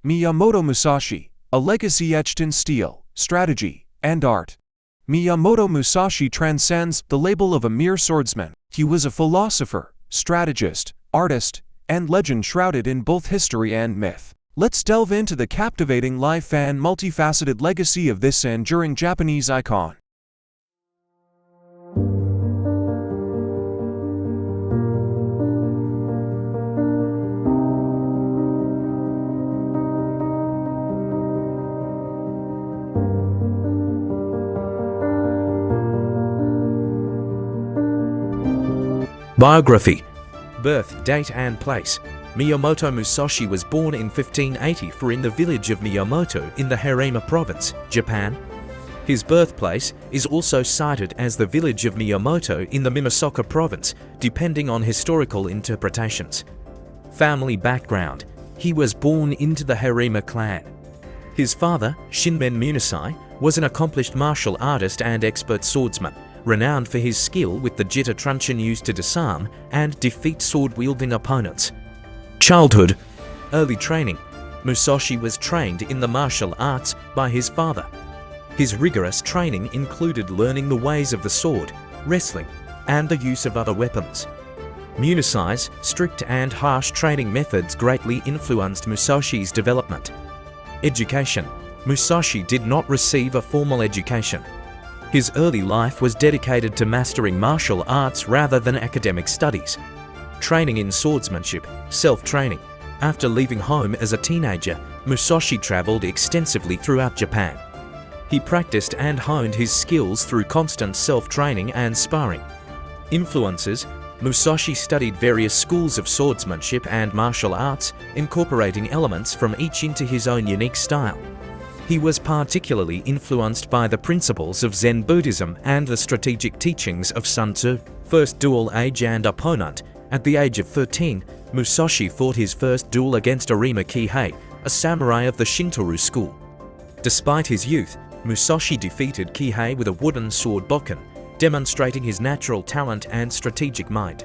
Miyamoto Musashi, a legacy etched in steel, strategy, and art. Miyamoto Musashi transcends the label of a mere swordsman. He was a philosopher, strategist, artist, and legend shrouded in both history and myth. Let's delve into the captivating life and multifaceted legacy of this enduring Japanese icon. Biography. Birth, date and place. Miyamoto Musashi was born in 1584 in the village of Miyamoto in the Harima Province, Japan. His birthplace is also cited as the village of Miyamoto in the Mimosaka Province, depending on historical interpretations. Family background. He was born into the Harima clan. His father, Shinmen Musashi, was an accomplished martial artist and expert swordsman, renowned for his skill with the jitter truncheon used to disarm and defeat sword-wielding opponents. Childhood. Early training. Musashi was trained in the martial arts by his father. His rigorous training included learning the ways of the sword, wrestling, and the use of other weapons. Musashi's strict and harsh training methods greatly influenced Musashi's development. Education. Musashi did not receive a formal education. His early life was dedicated to mastering martial arts rather than academic studies. Training in swordsmanship, self-training. After leaving home as a teenager, Musashi traveled extensively throughout Japan. He practiced and honed his skills through constant self-training and sparring. Influences. Musashi studied various schools of swordsmanship and martial arts, incorporating elements from each into his own unique style. He was particularly influenced by the principles of Zen Buddhism and the strategic teachings of Sun Tzu. First duel age and opponent. At the age of 13, Musashi fought his first duel against Arima Kihei, a samurai of the Shintoru school. Despite his youth, Musashi defeated Kihei with a wooden sword bokken, demonstrating his natural talent and strategic mind.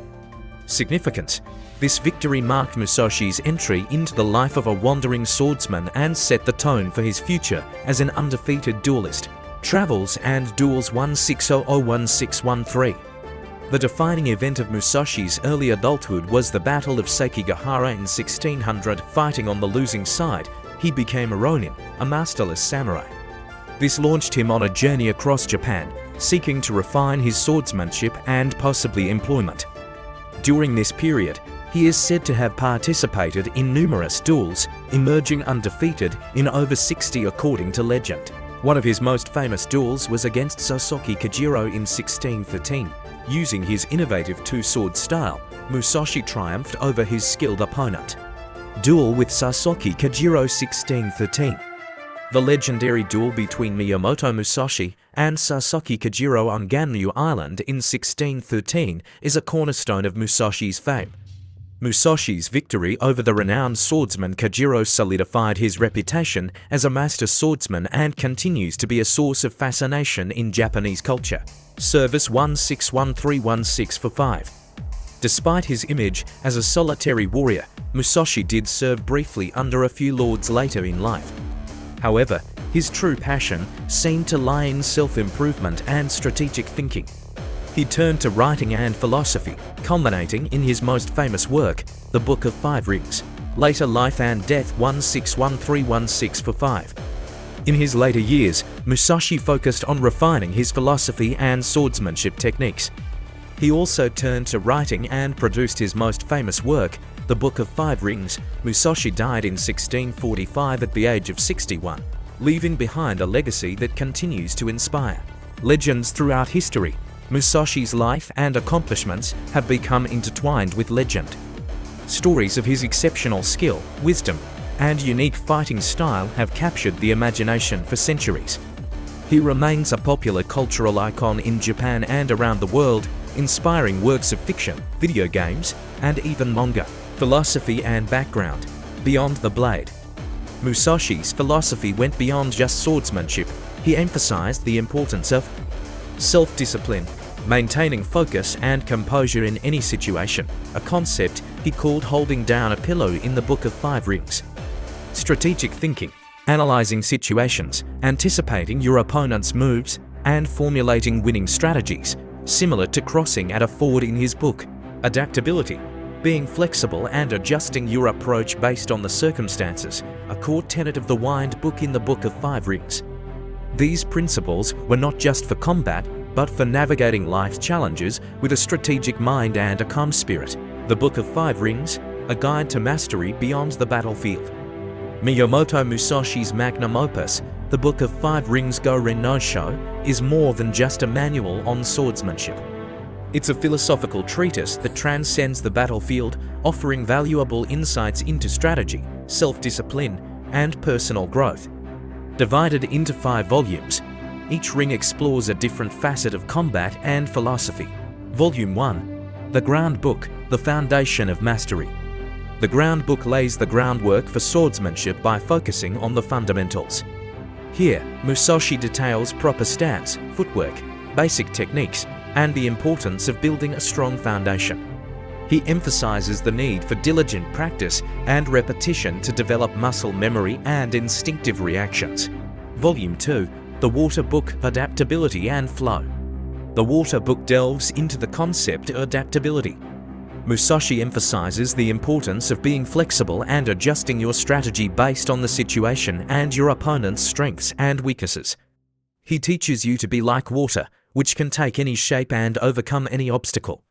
Significance. This victory marked Musashi's entry into the life of a wandering swordsman and set the tone for his future as an undefeated duelist. Travels and duels 1600-1613. The defining event of Musashi's early adulthood was the Battle of Sekigahara in 1600. Fighting on the losing side, he became a ronin, a masterless samurai. This launched him on a journey across Japan, seeking to refine his swordsmanship and possibly employment. During this period, he is said to have participated in numerous duels, emerging undefeated in over 60 according to legend. One of his most famous duels was against Sasaki Kajiro in 1613. Using his innovative two-sword style, Musashi triumphed over his skilled opponent. Duel with Sasaki Kajiro 1613. The legendary duel between Miyamoto Musashi and Sasaki Kajiro on Ganryu Island in 1613 is a cornerstone of Musashi's fame. Musashi's victory over the renowned swordsman Kajiro solidified his reputation as a master swordsman and continues to be a source of fascination in Japanese culture. Service 16131645. Despite his image as a solitary warrior, Musashi did serve briefly under a few lords later in life. However, his true passion seemed to lie in self-improvement and strategic thinking. He turned to writing and philosophy, culminating in his most famous work, the Book of Five Rings. Later Life and Death 16131645. In his later years, Musashi focused on refining his philosophy and swordsmanship techniques. He also turned to writing and produced his most famous work, the Book of Five Rings. Musashi died in 1645 at the age of 61, leaving behind a legacy that continues to inspire. Legends throughout history. Musashi's life and accomplishments have become intertwined with legend. Stories of his exceptional skill, wisdom, and unique fighting style have captured the imagination for centuries. He remains a popular cultural icon in Japan and around the world, inspiring works of fiction, video games, and even manga. Philosophy and background. Beyond the blade. Musashi's philosophy went beyond just swordsmanship. He emphasized the importance of self-discipline, maintaining focus and composure in any situation, a concept he called holding down a pillow in the Book of Five Rings. strategic thinking, analyzing situations, anticipating your opponent's moves, and formulating winning strategies, similar to crossing at a ford in his book. Adaptability, being flexible and adjusting your approach based on the circumstances, a core tenet of the Wind Book in the Book of Five Rings. These principles were not just for combat, but for navigating life's challenges with a strategic mind and a calm spirit. The Book of Five Rings, a guide to mastery beyond the battlefield. Miyamoto Musashi's magnum opus, The Book of Five Rings Go-Ren no Sho, is more than just a manual on swordsmanship. It's a philosophical treatise that transcends the battlefield, offering valuable insights into strategy, self-discipline, and personal growth. Divided into 5 volumes, each ring explores a different facet of combat and philosophy. Volume 1, The Ground Book, The Foundation of Mastery. The Ground Book lays the groundwork for swordsmanship by focusing on the fundamentals. Here, Musashi details proper stance, footwork, basic techniques, and the importance of building a strong foundation. He emphasizes the need for diligent practice and repetition to develop muscle memory and instinctive reactions. Volume 2, The Water Book, Adaptability and Flow. The Water Book delves into the concept of adaptability. Musashi emphasizes the importance of being flexible and adjusting your strategy based on the situation and your opponent's strengths and weaknesses. He teaches you to be like water, which can take any shape and overcome any obstacle.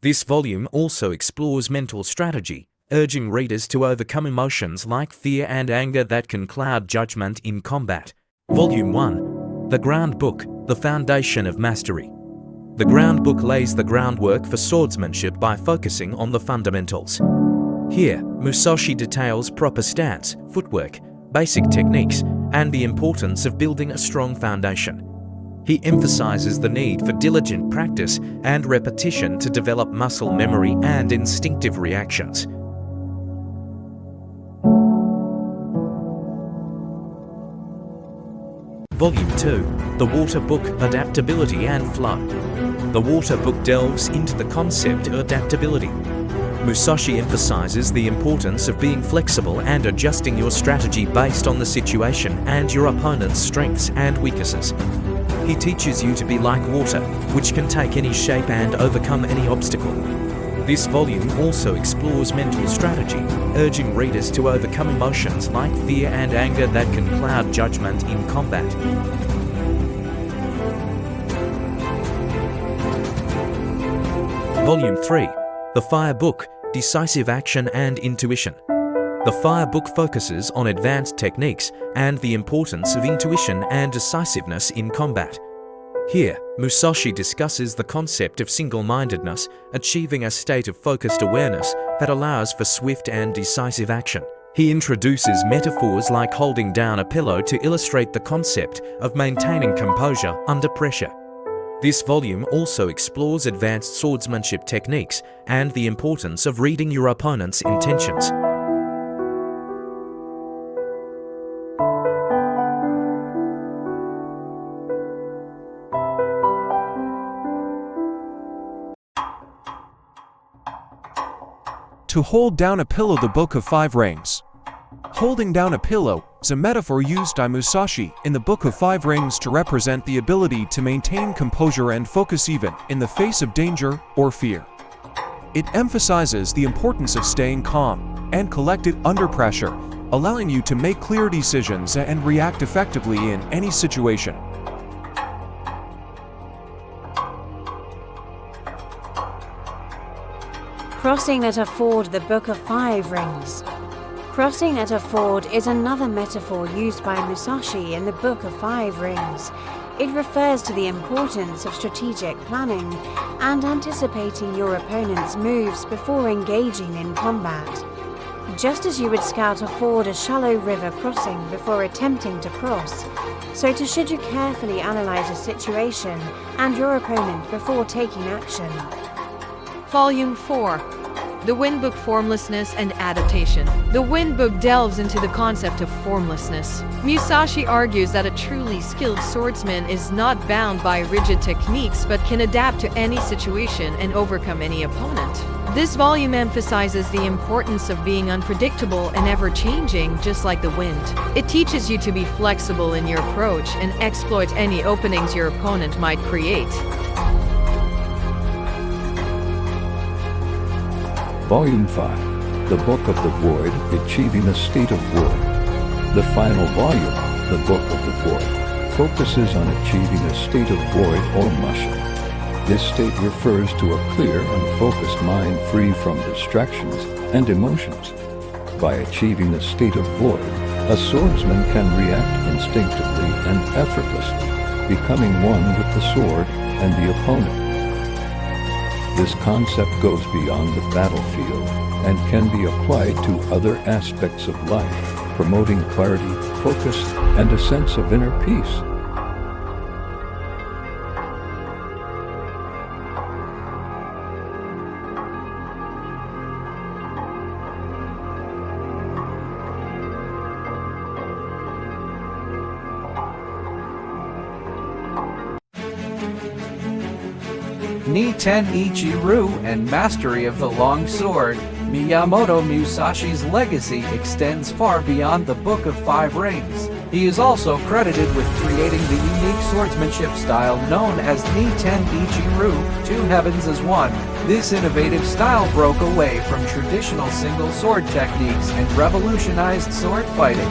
This volume also explores mental strategy, urging readers to overcome emotions like fear and anger that can cloud judgment in combat. Volume 1, The Ground Book, The Foundation of Mastery. The Ground Book lays the groundwork for swordsmanship by focusing on the fundamentals. Here, Musashi details proper stance, footwork, basic techniques, and the importance of building a strong foundation. He emphasizes the need for diligent practice and repetition to develop muscle memory and instinctive reactions. Volume 2, The Water Book, Adaptability and Flow. The Water Book delves into the concept of adaptability. Musashi emphasizes the importance of being flexible and adjusting your strategy based on the situation and your opponent's strengths and weaknesses. He teaches you to be like water, which can take any shape and overcome any obstacle. This volume also explores mental strategy, urging readers to overcome emotions like fear and anger that can cloud judgment in combat. Volume 3, The Fire Book, Decisive Action and Intuition. The Fire Book focuses on advanced techniques and the importance of intuition and decisiveness in combat. Here, Musashi discusses the concept of single-mindedness, achieving a state of focused awareness that allows for swift and decisive action. He introduces metaphors like holding down a pillow to illustrate the concept of maintaining composure under pressure. This volume also explores advanced swordsmanship techniques and the importance of reading your opponent's intentions. To hold down a pillow, the Book of Five Rings. Holding down a pillow is a metaphor used by Musashi in the Book of Five Rings to represent the ability to maintain composure and focus even in the face of danger or fear. It emphasizes the importance of staying calm and collected under pressure, allowing you to make clear decisions and react effectively in any situation. Crossing at a ford, the Book of Five Rings. Crossing at a ford is another metaphor used by Musashi in the Book of Five Rings. It refers to the importance of strategic planning and anticipating your opponent's moves before engaging in combat. Just as you would scout or ford a shallow river crossing before attempting to cross, so too should you carefully analyze a situation and your opponent before taking action. Volume 4, The Wind Book, Formlessness and Adaptation. The Wind Book delves into the concept of formlessness. Musashi argues that a truly skilled swordsman is not bound by rigid techniques but can adapt to any situation and overcome any opponent. This volume emphasizes the importance of being unpredictable and ever-changing, just like the wind. It teaches you to be flexible in your approach and exploit any openings your opponent might create. Volume 5, The Book of the Void, Achieving a State of Void. The final volume, The Book of the Void, focuses on achieving a state of void or mush. This state refers to a clear and focused mind free from distractions and emotions. By achieving a state of void, a swordsman can react instinctively and effortlessly, becoming one with the sword and the opponent. This concept goes beyond the battlefield and can be applied to other aspects of life, promoting clarity, focus, and a sense of inner peace. Niten Ichi Ryu and Mastery of the Long Sword. Miyamoto Musashi's legacy extends far beyond the Book of Five Rings. He is also credited with creating the unique swordsmanship style known as Niten Ichi Ryu, Two Heavens as One. This innovative style broke away from traditional single sword techniques and revolutionized sword fighting.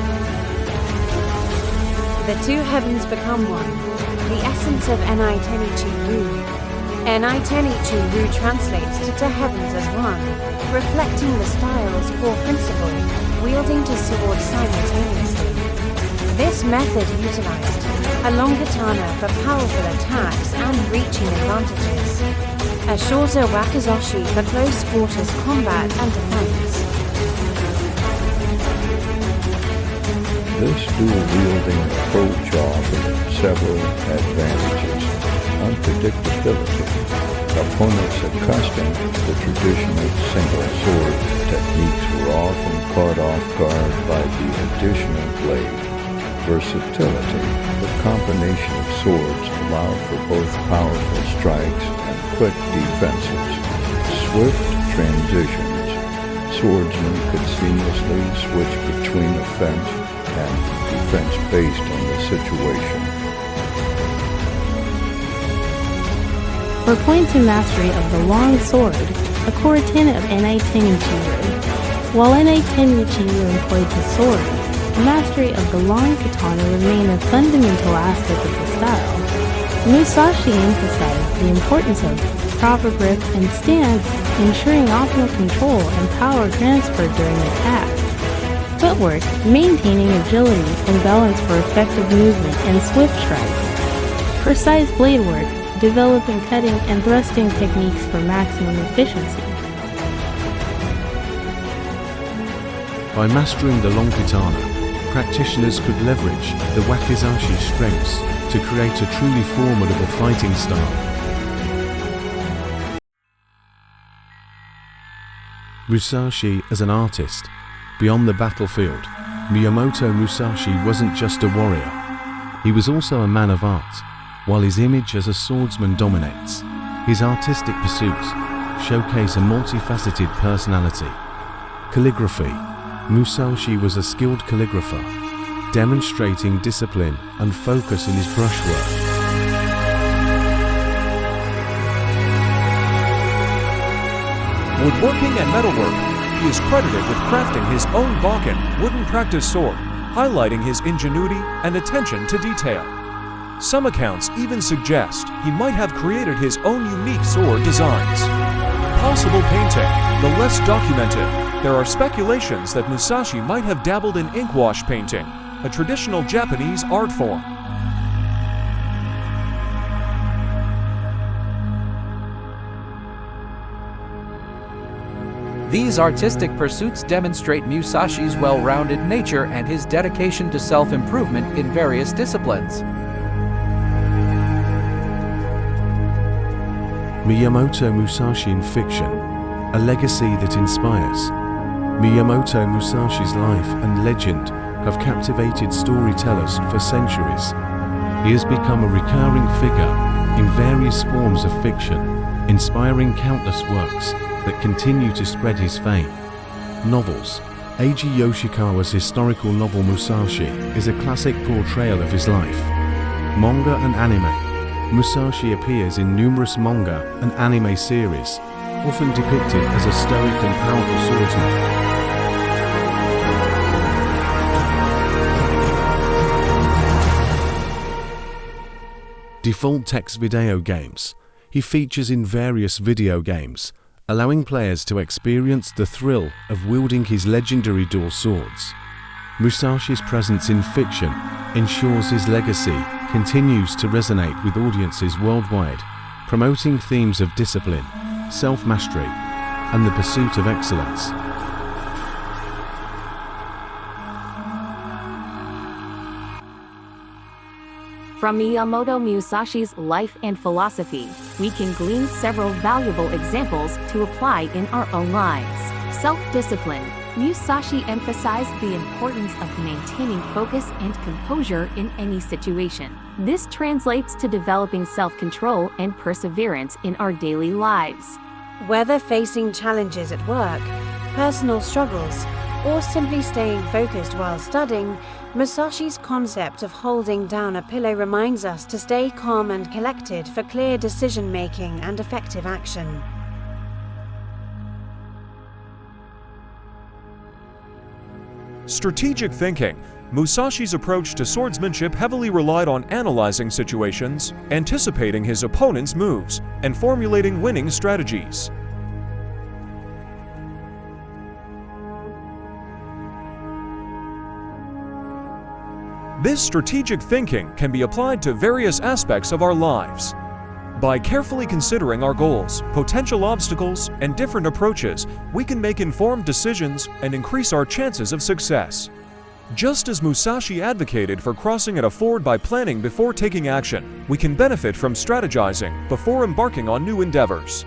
The two heavens become one, the essence of Niten Ichi Ryu. Niten Ichi Ryu translates to heavens as one, reflecting the style's core principle, wielding two swords simultaneously. This method utilized a long katana for powerful attacks and reaching advantages, a shorter wakizashi for close quarters combat and defense. This dual-wielding approach offers several advantages. Unpredictability. Opponents accustomed to the traditional single sword techniques were often caught off guard by the additional blade. Versatility. The combination of swords allowed for both powerful strikes and quick defenses. Swift transitions. Swordsmen could seamlessly switch between offense and defense based on the situation. For points in mastery of the long sword, a core tenet of Niten Ichi Ryu. While Niten Ichi Ryu employed the sword, the mastery of the long katana remained a fundamental aspect of the style. Musashi emphasized the importance of proper grip and stance, ensuring optimal control and power transfer during attacks. Footwork, maintaining agility and balance for effective movement and swift strikes. Precise blade work, developing cutting and thrusting techniques for maximum efficiency. By mastering the long katana, practitioners could leverage the wakizashi strengths to create a truly formidable fighting style. Musashi as an artist. Beyond the battlefield, Miyamoto Musashi wasn't just a warrior. He was also a man of art. While his image as a swordsman dominates, his artistic pursuits showcase a multifaceted personality. Calligraphy. Musashi was a skilled calligrapher, demonstrating discipline and focus in his brushwork. Woodworking and metalwork. He is credited with crafting his own Bakken wooden practice sword, highlighting his ingenuity and attention to detail. Some accounts even suggest he might have created his own unique sword designs. Possible painting. The less documented. There are speculations that Musashi might have dabbled in inkwash painting, a traditional Japanese art form. These artistic pursuits demonstrate Musashi's well-rounded nature and his dedication to self-improvement in various disciplines. Miyamoto Musashi in fiction, a legacy that inspires. Miyamoto Musashi's life and legend have captivated storytellers for centuries. He has become a recurring figure in various forms of fiction, inspiring countless works that continue to spread his fame. Novels. Eiji Yoshikawa's historical novel Musashi is a classic portrayal of his life. Manga and anime. Musashi appears in numerous manga and anime series, often depicted as a stoic and powerful swordsman. Default text video games. He features in various video games, allowing players to experience the thrill of wielding his legendary dual swords. Musashi's presence in fiction ensures his legacy continues to resonate with audiences worldwide, promoting themes of discipline, self-mastery, and the pursuit of excellence. From Miyamoto Musashi's life and philosophy, we can glean several valuable examples to apply in our own lives. Self-discipline. Musashi emphasized the importance of maintaining focus and composure in any situation. This translates to developing self-control and perseverance in our daily lives. Whether facing challenges at work, personal struggles, or simply staying focused while studying, Musashi's concept of holding down a pillow reminds us to stay calm and collected for clear decision-making and effective action. Strategic thinking. Musashi's approach to swordsmanship heavily relied on analyzing situations, anticipating his opponent's moves, and formulating winning strategies. This strategic thinking can be applied to various aspects of our lives. By carefully considering our goals, potential obstacles, and different approaches, we can make informed decisions and increase our chances of success. Just as Musashi advocated for crossing at a ford by planning before taking action, we can benefit from strategizing before embarking on new endeavors.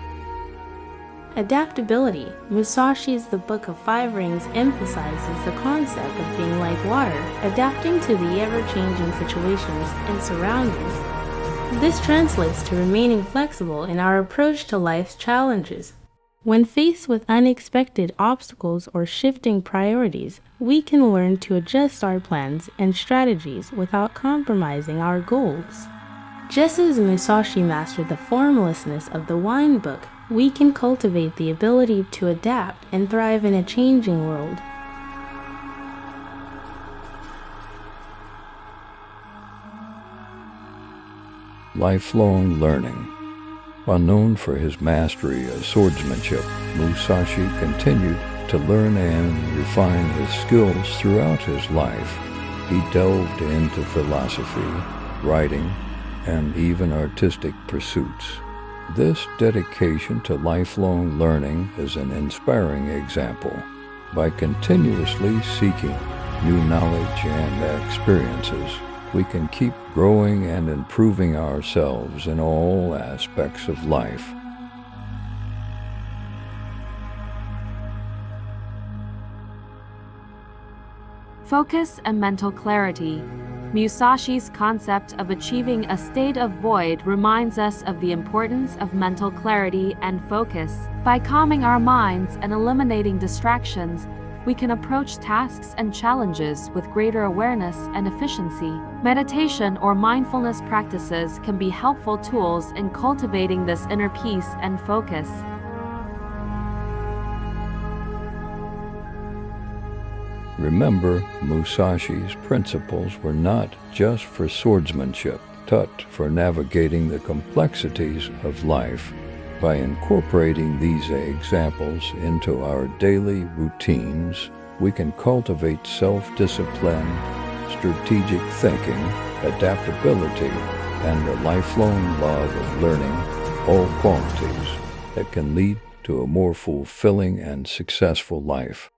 Adaptability. Musashi's The Book of Five Rings emphasizes the concept of being like water, adapting to the ever-changing situations and surroundings. This translates to remaining flexible in our approach to life's challenges. When faced with unexpected obstacles or shifting priorities, we can learn to adjust our plans and strategies without compromising our goals. Just as Musashi mastered the formlessness of the wine book, we can cultivate the ability to adapt and thrive in a changing world. Lifelong learning. While known for his mastery of swordsmanship, Musashi continued to learn and refine his skills throughout his life. He delved into philosophy, writing, and even artistic pursuits. This dedication to lifelong learning is an inspiring example. By continuously seeking new knowledge and experiences, we can keep growing and improving ourselves in all aspects of life. Focus and mental clarity. Musashi's concept of achieving a state of void reminds us of the importance of mental clarity and focus. By calming our minds and eliminating distractions, we can approach tasks and challenges with greater awareness and efficiency. Meditation or mindfulness practices can be helpful tools in cultivating this inner peace and focus. Remember, Musashi's principles were not just for swordsmanship, but for navigating the complexities of life. By incorporating these examples into our daily routines, we can cultivate self-discipline, strategic thinking, adaptability, and a lifelong love of learning, all qualities that can lead to a more fulfilling and successful life.